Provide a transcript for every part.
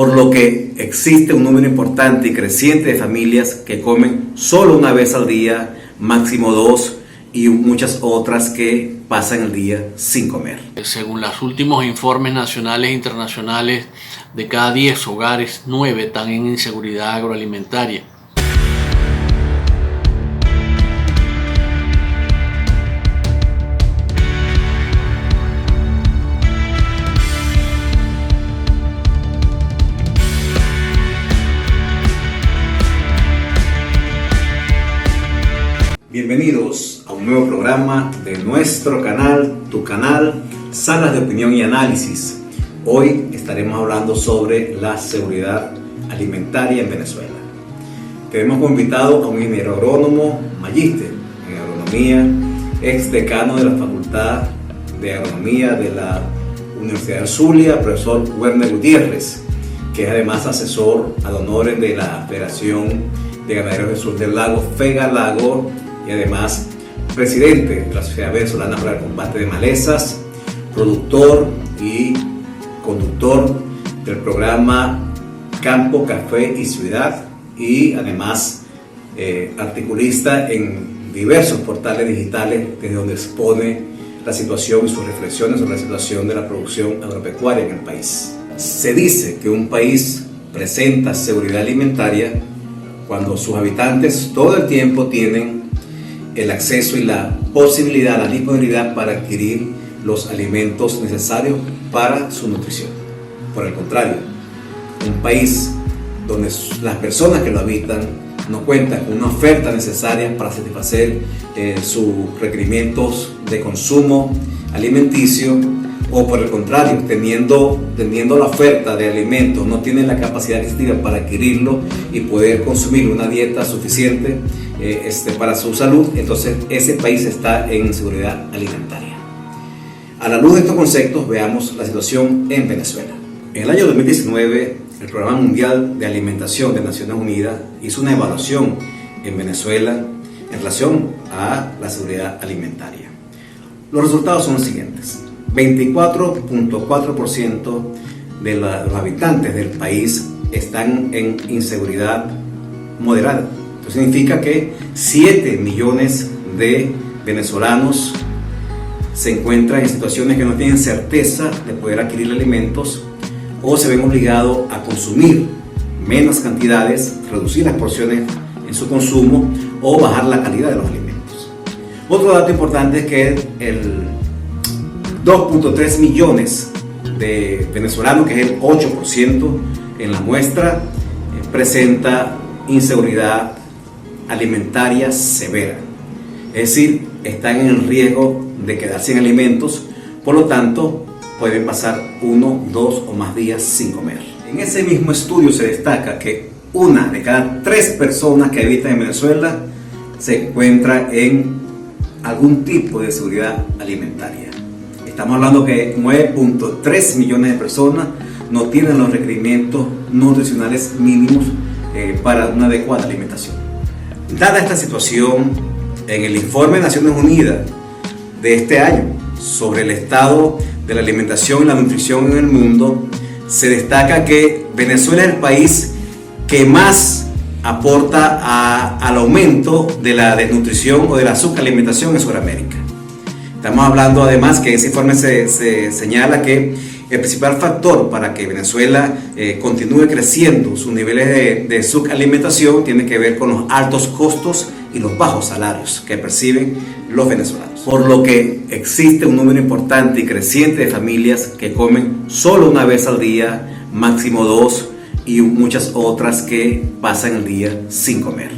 por lo que existe un número importante y creciente de familias que comen solo una vez al día, máximo dos, y muchas otras que pasan el día sin comer. Según los últimos informes nacionales e internacionales, de cada 10 hogares, 9 están en inseguridad agroalimentaria. Bienvenidos a un nuevo programa de nuestro canal, tu canal, Salas de Opinión y Análisis. Hoy estaremos hablando sobre la seguridad alimentaria en Venezuela. Tenemos como invitado a un ingeniero agrónomo, magíster en agronomía, ex decano de la Facultad de Agronomía de la Universidad del Zulia, profesor Werner Gutiérrez, que es además asesor ad honorem de la Federación de Ganaderos del Sur del Lago, FEGA-Lago, y además presidente de la Sociedad Venezolana para el Combate de Malezas, productor y conductor del programa Campo, Café y Ciudad, y además articulista en diversos portales digitales desde donde expone la situación y sus reflexiones sobre la situación de la producción agropecuaria en el país. Se dice que un país presenta seguridad alimentaria cuando sus habitantes todo el tiempo tienen el acceso y la posibilidad, la disponibilidad para adquirir los alimentos necesarios para su nutrición. Por el contrario, un país donde las personas que lo habitan no cuentan con una oferta necesaria para satisfacer sus requerimientos de consumo alimenticio, o por el contrario, teniendo la oferta de alimentos, no tienen la capacidad adquisitiva para adquirirlo y poder consumir una dieta suficiente para su salud, entonces ese país está en inseguridad alimentaria. A la luz de estos conceptos, veamos la situación en Venezuela. En el año 2019, el Programa Mundial de Alimentación de Naciones Unidas hizo una evaluación en Venezuela en relación a la seguridad alimentaria. Los resultados son los siguientes: 24.4% de los habitantes del país están en inseguridad moderada. Esto significa que 7 millones de venezolanos se encuentran en situaciones que no tienen certeza de poder adquirir alimentos o se ven obligados a consumir menos cantidades, reducir las porciones en su consumo o bajar la calidad de los alimentos. Otro dato importante es que el 2.3 millones de venezolanos, que es el 8% en la muestra, presenta inseguridad alimentaria severa. Es decir, están en el riesgo de quedarse sin alimentos, por lo tanto pueden pasar 1, 2 o más días sin comer. En ese mismo estudio se destaca que 1 de cada 3 personas que habitan en Venezuela se encuentra en algún tipo de seguridad alimentaria. Estamos hablando que 9.3 millones de personas no tienen los requerimientos nutricionales mínimos para una adecuada alimentación. Dada esta situación, en el informe de Naciones Unidas de este año sobre el estado de la alimentación y la nutrición en el mundo, se destaca que Venezuela es el país que más aporta al aumento de la desnutrición o de la subalimentación en Sudamérica. Estamos hablando además que ese informe se señala que el principal factor para que Venezuela continúe creciendo sus niveles de subalimentación tiene que ver con los altos costos y los bajos salarios que perciben los venezolanos. Por lo que existe un número importante y creciente de familias que comen solo una vez al día, máximo 2, y muchas otras que pasan el día sin comer.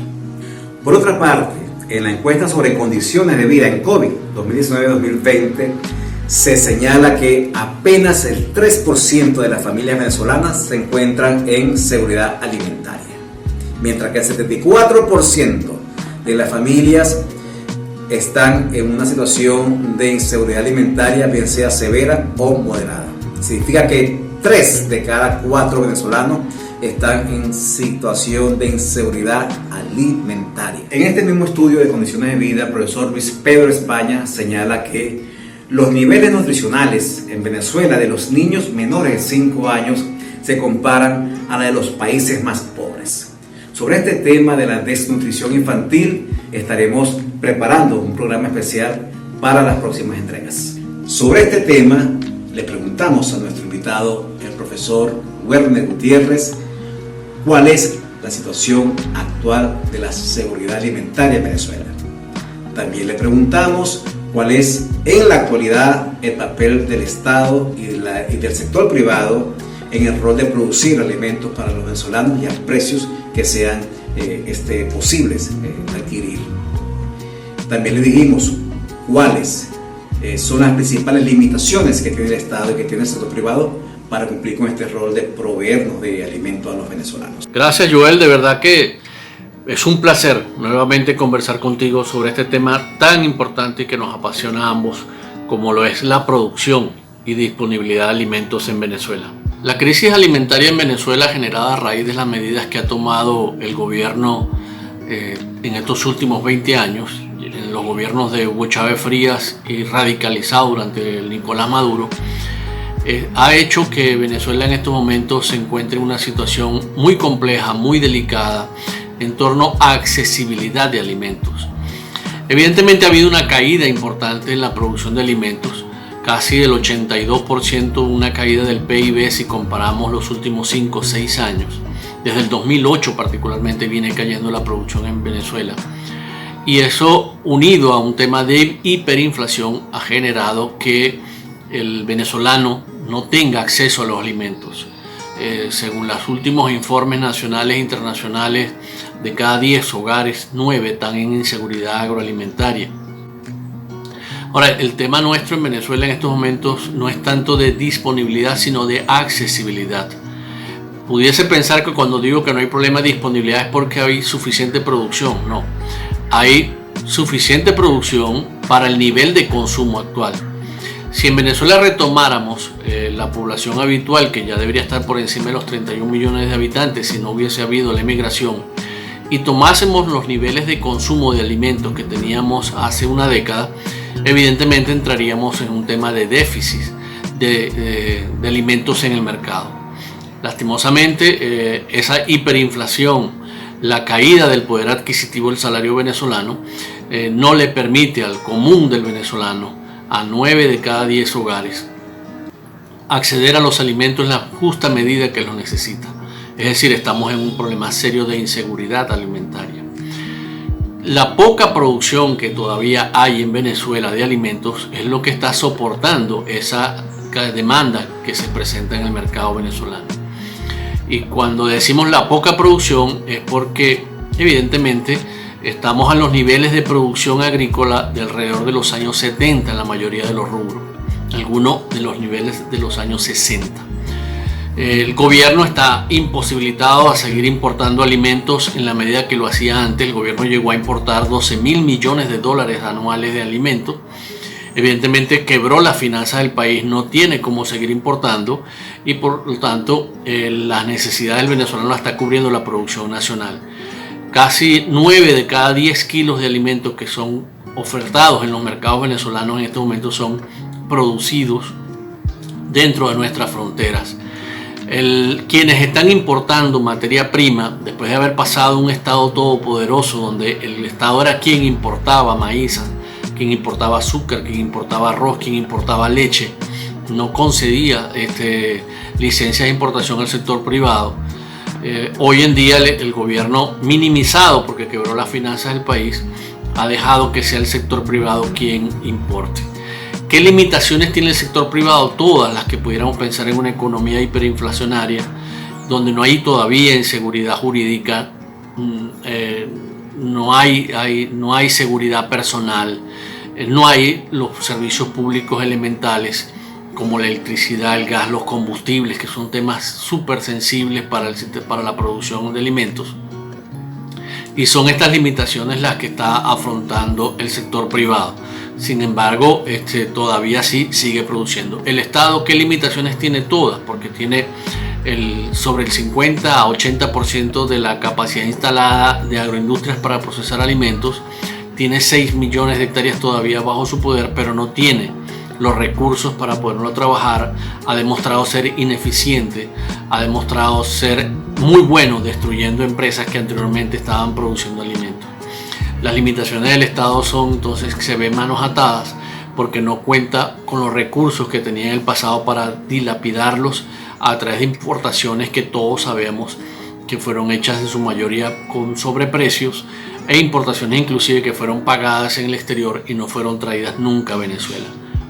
Por otra parte, en la encuesta sobre condiciones de vida en COVID 2019-2020 se señala que apenas el 3% de las familias venezolanas se encuentran en seguridad alimentaria, mientras que el 74% de las familias están en una situación de inseguridad alimentaria, bien sea severa o moderada. Significa que 3 de cada 4 venezolanos están en situación de inseguridad alimentaria. En este mismo estudio de condiciones de vida, el profesor Luis Pedro España señala que los niveles nutricionales en Venezuela de los niños menores de 5 años se comparan a la de los países más pobres. Sobre este tema de la desnutrición infantil estaremos preparando un programa especial para las próximas entregas. Sobre este tema le preguntamos a nuestro invitado, el profesor Werner Gutiérrez, cuál es la situación actual de la seguridad alimentaria en Venezuela. También le preguntamos cuál es en la actualidad el papel del Estado y del sector privado en el rol de producir alimentos para los venezolanos y a precios que sean posibles adquirir. También le dijimos cuáles son las principales limitaciones que tiene el Estado y que tiene el sector privado para cumplir con este rol de proveernos de alimentos a los venezolanos. Gracias, Joel, de verdad que es un placer nuevamente conversar contigo sobre este tema tan importante y que nos apasiona a ambos, como lo es la producción y disponibilidad de alimentos en Venezuela. La crisis alimentaria en Venezuela, generada a raíz de las medidas que ha tomado el gobierno en estos últimos 20 años, en los gobiernos de Hugo Chávez Frías y radicalizado durante el Nicolás Maduro, ha hecho que Venezuela en estos momentos se encuentre en una situación muy compleja, muy delicada en torno a accesibilidad de alimentos. Evidentemente ha habido una caída importante en la producción de alimentos, casi del 82%, una caída del PIB si comparamos los últimos 5 o 6 años. Desde el 2008 particularmente viene cayendo la producción en Venezuela. Y eso, unido a un tema de hiperinflación, ha generado que el venezolano no tenga acceso a los alimentos. Según los últimos informes nacionales e internacionales, de cada 10 hogares, 9 están en inseguridad agroalimentaria. Ahora, el tema nuestro en Venezuela en estos momentos no es tanto de disponibilidad, sino de accesibilidad. Pudiese pensar que cuando digo que no hay problema de disponibilidad es porque hay suficiente producción. No, hay suficiente producción para el nivel de consumo actual. Si en Venezuela retomáramos la población habitual, que ya debería estar por encima de los 31 millones de habitantes si no hubiese habido la emigración, y tomásemos los niveles de consumo de alimentos que teníamos hace una década, evidentemente entraríamos en un tema de déficit de alimentos en el mercado. Lastimosamente, esa hiperinflación, la caída del poder adquisitivo del salario venezolano, no le permite al común del venezolano, a 9 de cada 10 hogares, acceder a los alimentos en la justa medida que los necesita. Es decir, estamos en un problema serio de inseguridad alimentaria. La poca producción que todavía hay en Venezuela de alimentos es lo que está soportando esa demanda que se presenta en el mercado venezolano. Y cuando decimos la poca producción es porque evidentemente estamos a los niveles de producción agrícola de alrededor de los años 70 en la mayoría de los rubros, algunos de los niveles de los años 60. El gobierno está imposibilitado a seguir importando alimentos en la medida que lo hacía antes. El gobierno llegó a importar 12.000 millones de dólares anuales de alimentos. Evidentemente quebró las finanzas del país, no tiene cómo seguir importando y por lo tanto las necesidades del venezolano la está cubriendo la producción nacional. Casi 9 de cada 10 kilos de alimentos que son ofertados en los mercados venezolanos en estos momentos son producidos dentro de nuestras fronteras. Quienes están importando materia prima, después de haber pasado un Estado todopoderoso donde el Estado era quien importaba maíz, quien importaba azúcar, quien importaba arroz, quien importaba leche, no concedía licencias de importación al sector privado. Hoy en día el gobierno, minimizado porque quebró las finanzas del país, ha dejado que sea el sector privado quien importe. ¿Qué limitaciones tiene el sector privado? Todas las que pudiéramos pensar en una economía hiperinflacionaria, donde no hay todavía inseguridad jurídica, no hay seguridad personal, no hay los servicios públicos elementales como la electricidad, el gas, los combustibles, que son temas súper sensibles para la producción de alimentos. Y son estas limitaciones las que está afrontando el sector privado. Sin embargo, todavía sí sigue produciendo. El Estado, ¿qué limitaciones tiene? Todas, porque tiene sobre el 50 a 80% de la capacidad instalada de agroindustrias para procesar alimentos. Tiene 6 millones de hectáreas todavía bajo su poder, pero no tiene los recursos para poderlo trabajar, ha demostrado ser ineficiente, ha demostrado ser muy bueno destruyendo empresas que anteriormente estaban produciendo alimentos. Las limitaciones del Estado son entonces que se ven manos atadas porque no cuenta con los recursos que tenía en el pasado para dilapidarlos a través de importaciones que todos sabemos que fueron hechas en su mayoría con sobreprecios e importaciones inclusive que fueron pagadas en el exterior y no fueron traídas nunca a Venezuela.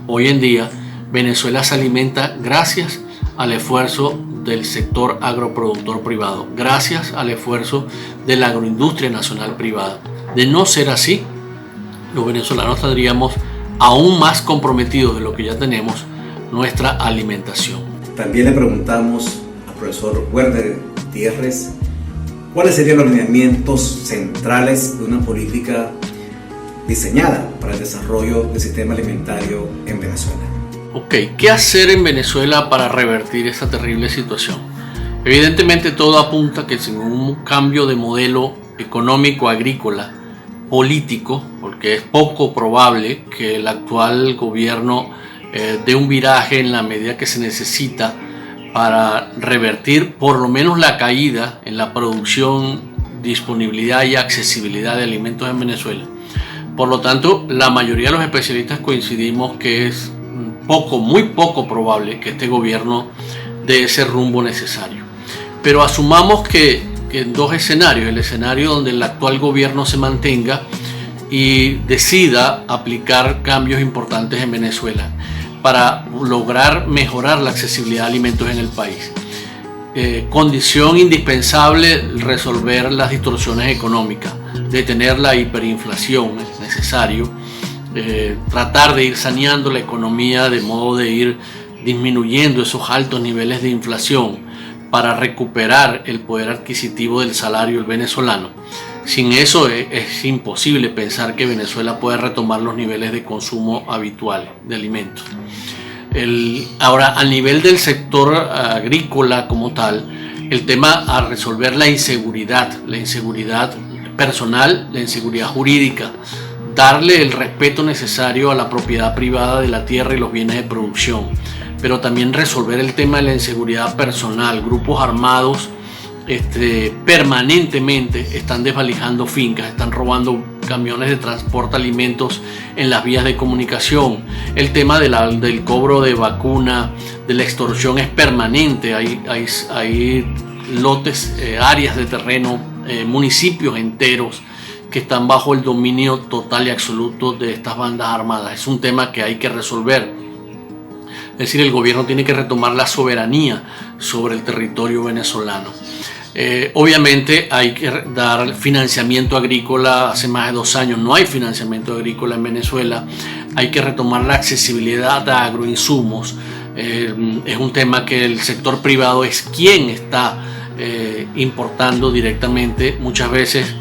Hoy en día Venezuela se alimenta gracias al esfuerzo del sector agroproductor privado, gracias al esfuerzo de la agroindustria nacional privada. De no ser así, los venezolanos tendríamos aún más comprometidos de lo que ya tenemos nuestra alimentación. También le preguntamos al profesor Werner Gutiérrez cuáles serían los lineamientos centrales de una política diseñada para el desarrollo del sistema alimentario en Venezuela. Ok, ¿qué hacer en Venezuela para revertir esta terrible situación? Evidentemente todo apunta que sin un cambio de modelo económico, agrícola, político, porque es poco probable que el actual gobierno dé un viraje en la medida que se necesita para revertir por lo menos la caída en la producción, disponibilidad y accesibilidad de alimentos en Venezuela. Por lo tanto, la mayoría de los especialistas coincidimos que es muy poco probable que este gobierno dé ese rumbo necesario. Pero asumamos que en dos escenarios, el escenario donde el actual gobierno se mantenga y decida aplicar cambios importantes en Venezuela para lograr mejorar la accesibilidad de alimentos en el país. Condición indispensable resolver las distorsiones económicas, detener la hiperinflación, es necesario tratar de ir saneando la economía de modo de ir disminuyendo esos altos niveles de inflación para recuperar el poder adquisitivo del salario del venezolano. Sin eso es imposible pensar que Venezuela pueda retomar los niveles de consumo habitual de alimentos. Ahora, a nivel del sector agrícola como tal, el tema a resolver la inseguridad personal, la inseguridad jurídica, darle el respeto necesario a la propiedad privada de la tierra y los bienes de producción, pero también resolver el tema de la inseguridad personal. Grupos armados permanentemente están desvalijando fincas, están robando camiones de transporte de alimentos en las vías de comunicación. El tema del cobro de vacuna, de la extorsión es permanente. Hay lotes, áreas de terreno, municipios enteros que están bajo el dominio total y absoluto de estas bandas armadas. Es un tema que hay que resolver. Es decir, el gobierno tiene que retomar la soberanía sobre el territorio venezolano. Obviamente hay que dar financiamiento agrícola. Hace más de 2 años no hay financiamiento agrícola en Venezuela. Hay que retomar la accesibilidad a agroinsumos. Es un tema que el sector privado es quien está importando directamente, muchas veces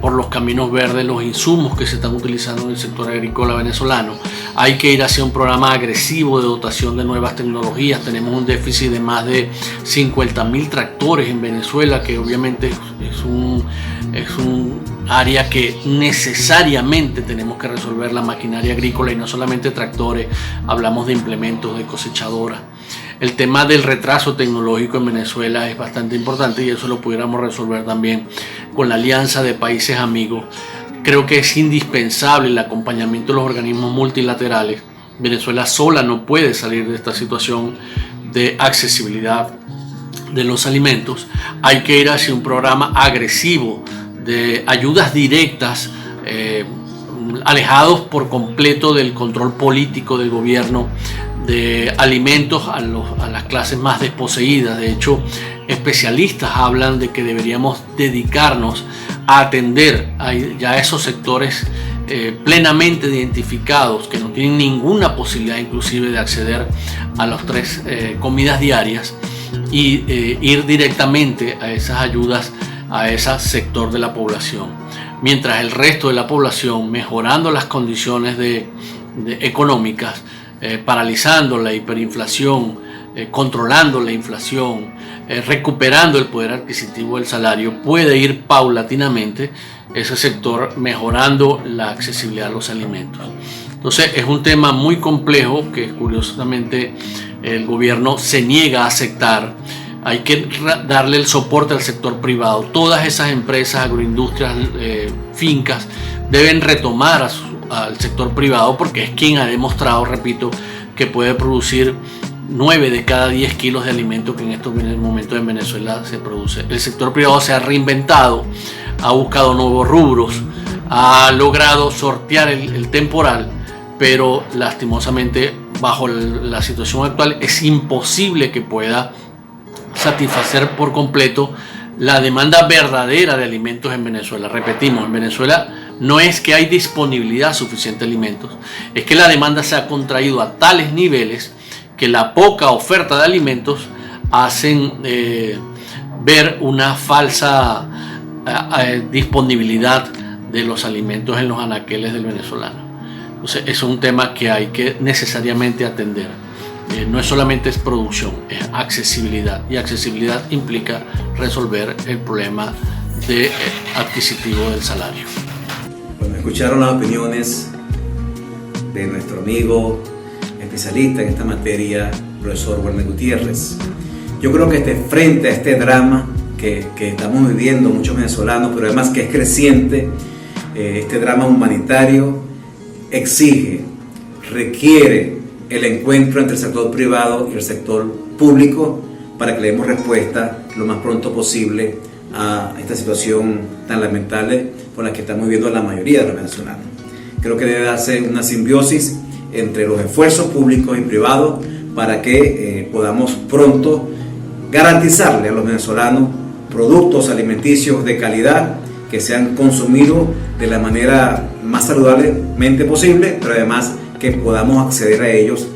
por los caminos verdes, los insumos que se están utilizando en el sector agrícola venezolano. Hay que ir hacia un programa agresivo de dotación de nuevas tecnologías. Tenemos un déficit de más de 50.000 tractores en Venezuela, que obviamente es un área que necesariamente tenemos que resolver, la maquinaria agrícola, y no solamente tractores, hablamos de implementos, de cosechadoras. El tema del retraso tecnológico en Venezuela es bastante importante y eso lo pudiéramos resolver también con la alianza de países amigos. Creo que es indispensable el acompañamiento de los organismos multilaterales. Venezuela sola no puede salir de esta situación de accesibilidad de los alimentos. Hay que ir hacia un programa agresivo de ayudas directas, alejados por completo del control político del gobierno, de alimentos a las clases más desposeídas. De hecho, especialistas hablan de que deberíamos dedicarnos a atender ya esos sectores plenamente identificados, que no tienen ninguna posibilidad inclusive de acceder a las 3 comidas diarias, y ir directamente a esas ayudas a ese sector de la población, mientras el resto de la población, mejorando las condiciones económicas, paralizando la hiperinflación, controlando la inflación, recuperando el poder adquisitivo del salario, puede ir paulatinamente ese sector mejorando la accesibilidad a los alimentos. Entonces es un tema muy complejo que curiosamente el gobierno se niega a aceptar. Hay que darle el soporte al sector privado. Todas esas empresas, agroindustrias, fincas, deben retomar al sector privado, porque es quien ha demostrado, repito, que puede producir 9 de cada 10 kilos de alimento que en estos momentos en Venezuela se produce. El sector privado se ha reinventado, ha buscado nuevos rubros, ha logrado sortear el temporal, pero lastimosamente bajo la situación actual es imposible que pueda satisfacer por completo la demanda verdadera de alimentos en Venezuela. Repetimos, en Venezuela no es que hay disponibilidad suficiente de alimentos, es que la demanda se ha contraído a tales niveles que la poca oferta de alimentos hacen ver una falsa disponibilidad de los alimentos en los anaqueles del venezolano. Entonces es un tema que hay que necesariamente atender. No es solamente producción, es accesibilidad, y accesibilidad implica resolver el problema adquisitivo del salario. Bueno, escucharon las opiniones de nuestro amigo especialista en esta materia, profesor Werner Gutiérrez. Yo creo que frente a este drama que estamos viviendo muchos venezolanos, pero además que es creciente, este drama humanitario exige, requiere el encuentro entre el sector privado y el sector público para que le demos respuesta lo más pronto posible a esta situación tan lamentable por la que estamos viviendo la mayoría de los venezolanos. Creo que debe darse una simbiosis entre los esfuerzos públicos y privados para que podamos pronto garantizarle a los venezolanos productos alimenticios de calidad que sean consumidos de la manera más saludablemente posible, pero además que podamos acceder a ellos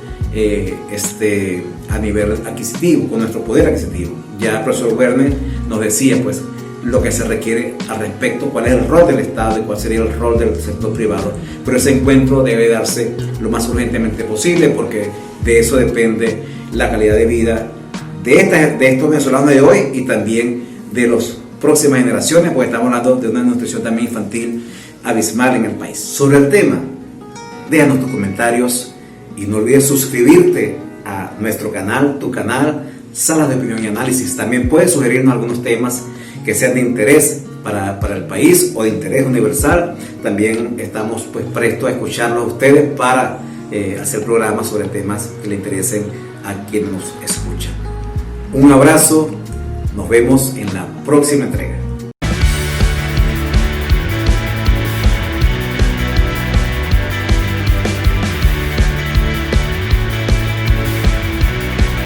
a nivel adquisitivo, con nuestro poder adquisitivo. Ya el profesor Werner nos decía pues lo que se requiere al respecto, cuál es el rol del Estado y cuál sería el rol del sector privado, pero ese encuentro debe darse lo más urgentemente posible, porque de eso depende la calidad de vida de estos venezolanos de hoy y también de las próximas generaciones, porque estamos hablando de una nutrición también infantil abismal en el país. Sobre el tema, déjanos tus comentarios y no olvides suscribirte a nuestro canal, tu canal, Salas de Opinión y Análisis. También puedes sugerirnos algunos temas que sean de interés para el país o de interés universal. También estamos pues prestos a escucharlos a ustedes para hacer programas sobre temas que le interesen a quienes nos escuchan. Un abrazo, nos vemos en la próxima entrega.